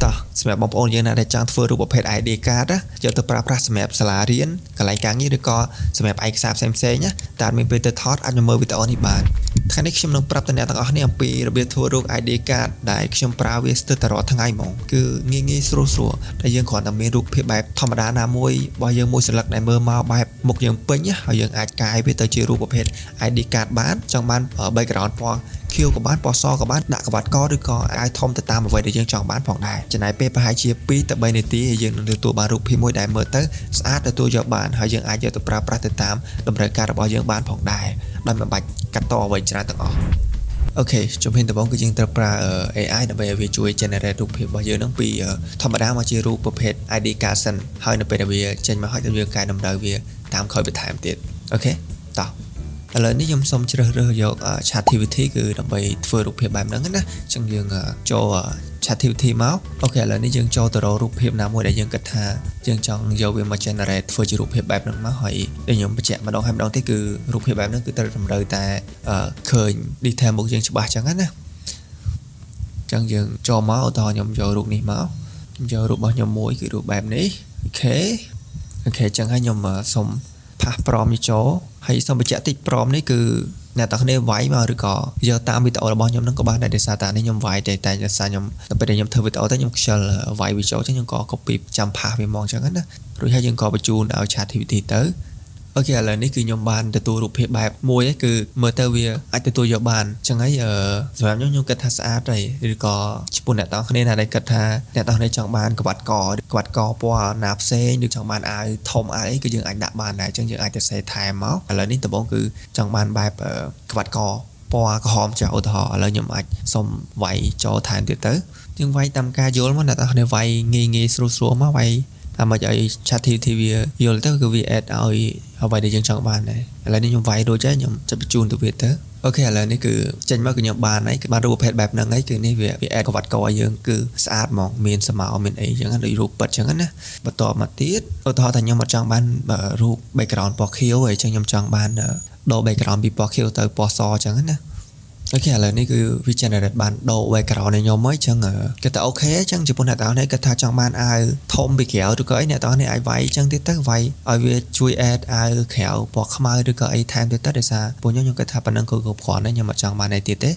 តោះសម្រាប់បងប្អូនយើងណាដែលចង់ធ្វើរូបប្រភេទ ID card ណាយកទៅប្រើប្រាស់សម្រាប់សាលារៀនកន្លែងការងារឬក៏សម្រាប់ឯកសារផ្សេងៗណាតែមានពេលទៅថតអាចមើលវីដេអូនេះបានថ្ងៃនេះខ្ញុំនឹងប្រាប់ទៅអ្នកទាំងអស់គ្នាអំពីរបៀបធ្វើរូប ID card ដែលខ្ញុំប្រើវាស្ទើរតែរាល់ថ្ងៃហ្មងគឺងាយស្រួលដែលយើងគ្រាន់តែមានរូបភាពបែបធម្មតាណាមួយរបស់យើងមួយសន្លឹកដែលមើលមកបែបមុខយើងពេញហើយយើងអាចកាយវាទៅជារូបប្រភេទ ID card បានចង់បាន background ពណ៌ខៀវក៏បានពណ៌សក៏បានដាក់ក្បាច់កឬក៏អាចធំទៅតាមអ្វីដែលយើងចង់បានផងដែរចំណាយពេលប្រហែលជា2ទៅ3នាទីយើងនឹងទទួលបានរូបភាពមួយដែលមើលទៅស្អាតទទួលយកបានហើយយើងអាចយកទៅប្រើប្រាស់ទៅតាមតម្រូវការរបស់យើងបានផងដែរដោយមិនបាច់កាត់តអ្វីច្រើនទាំងអស់អូខេជំហានដំបូងគឺយើងត្រូវប្រើ AI ដើម្បីឲ្យវាជួយ generate រូបភាពរបស់យើងនឹងពីធម្មតាមកជារូបប្រភេទ ID card សិនហើយនៅពេលដែលវាចេញមកហើយយើងកែតម្រូវវាតាមក្រោយបន្ថែមទៀតអូខេតោះឥឡូវនេះខ្ញុំសូមជ្រើសរើសយក ChatGPT គឺដើម្បីធ្វើរូបភាពបែបហ្នឹងណាអញ្ចឹងយើងចូល ChatGPT មកអូខេឥឡូវនេះយើងចូលទៅរករូបភាពណាមួយដែលយើងគិតថាយើងចង់យកវាមក generate ធ្វើជារូបភាពបែបហ្នឹងមកហើយដែលខ្ញុំបញ្ជាក់ម្ដងហើយម្ដងទៀតគឺរូបភាពបែបហ្នឹងគឺត្រូវតម្រូវតែឃើញ detail មុខយើងច្បាស់អញ្ចឹងណាអញ្ចឹងយើងចូលមកឧទាហរណ៍ខ្ញុំយករូបនេះមកយករូបរបស់ខ្ញុំមួយគឺរូបបែបនេះអូខេអញ្ចឹងហើយខ្ញុំសូមផាសព្រមនេះចូលហើយសូមបញ្ជាក់តិចព្រមនេះគឺអ្នកទាំងគ្នាវាយមកឬក៏យកតាមវីដេអូរបស់ខ្ញុំហ្នឹងក៏បានដែរដោយសារតែនេះខ្ញុំវាយតែដោយសារខ្ញុំដល់ពេលដែលខ្ញុំធ្វើវីដេអូទៅខ្ញុំខ្ជិលវាយវាចូលអញ្ចឹងខ្ញុំក៏ copy ចាំផាសវាមកអញ្ចឹងណារួចហើយយើងក៏បញ្ជូនឲ្យ ChatGPT ទៅអូខេឥឡូវនេះគឺខ្ញុំបានទទួលរូបភាពបែបមួយគឺមើលទៅវាអាចទទួលយកបានអញ្ចឹងហើយសម្រាប់ខ្ញុំគិតថាស្អាតហើយឬក៏ចំពោះអ្នកទាំងគ្នាណាដែលគិតថាអ្នកទាំងគ្នាចង់បានក្បាច់កពណ៌ណាផ្សេងឬចង់បានអាវធំអាវអីគឺយើងអាចដាក់បានដែរអញ្ចឹងយើងអាចទៅសេថែមមកឥឡូវនេះដំបូងគឺចង់បានបែបក្បាច់កពណ៌ក្រហមចាស់ឧទាហរណ៍ឥឡូវខ្ញុំអាចសុំវាយចូលថែមទៀតទៅយើងវាយតាមការយល់មកអ្នកទាំងគ្នាវាយងាយស្រួលមកវាយតាមឲ្យ ChatGPT វាយល់ទៅគឺវា add ឲ្យអ្វីដែលយើងចង់បានដែរឥឡូវនេះខ្ញុំវាយរួចហើយខ្ញុំចាប់បញ្ជូនទៅវាទៅអូខេឥឡូវនេះគឺចេញមកគឺខ្ញុំបានហើយគឺបានរូបប្រភេទបែបហ្នឹងហើយគឺនេះវា add ក្បាច់កឲ្យយើងគឺស្អាតហ្មងមានសមោមានអីចឹងដូចរូបពិតចឹងណាបន្តមកទៀតឧទាហរណ៍ថាខ្ញុំអត់ចង់បានរូប background ពណ៌ខៀវហើយចឹងខ្ញុំចង់បានដូរ background ពីពណ៌ខៀវទៅពណ៌សចឹងណាអូខេឥឡូវនេះគឺវា generate បានដូរ background ឲ្យខ្ញុំហើយអញ្ចឹងគេថាអូខេអញ្ចឹងចំពោះអ្នកទាំងនេះគាត់ថាចង់បានអាវធំពីក្រៅឬក៏អីអ្នកទាំងនេះអាចវាយអញ្ចឹងទៀតទៅវាយឲ្យវាជួយ add អាវក្រៅពណ៌ខ្មៅឬក៏អីថែមទៀតទៅដោយសារពួកខ្ញុំគិតថាប៉ុណ្ណឹងគឺគ្រប់គ្រាន់ហើយខ្ញុំអត់ចង់បានអីទៀតទេ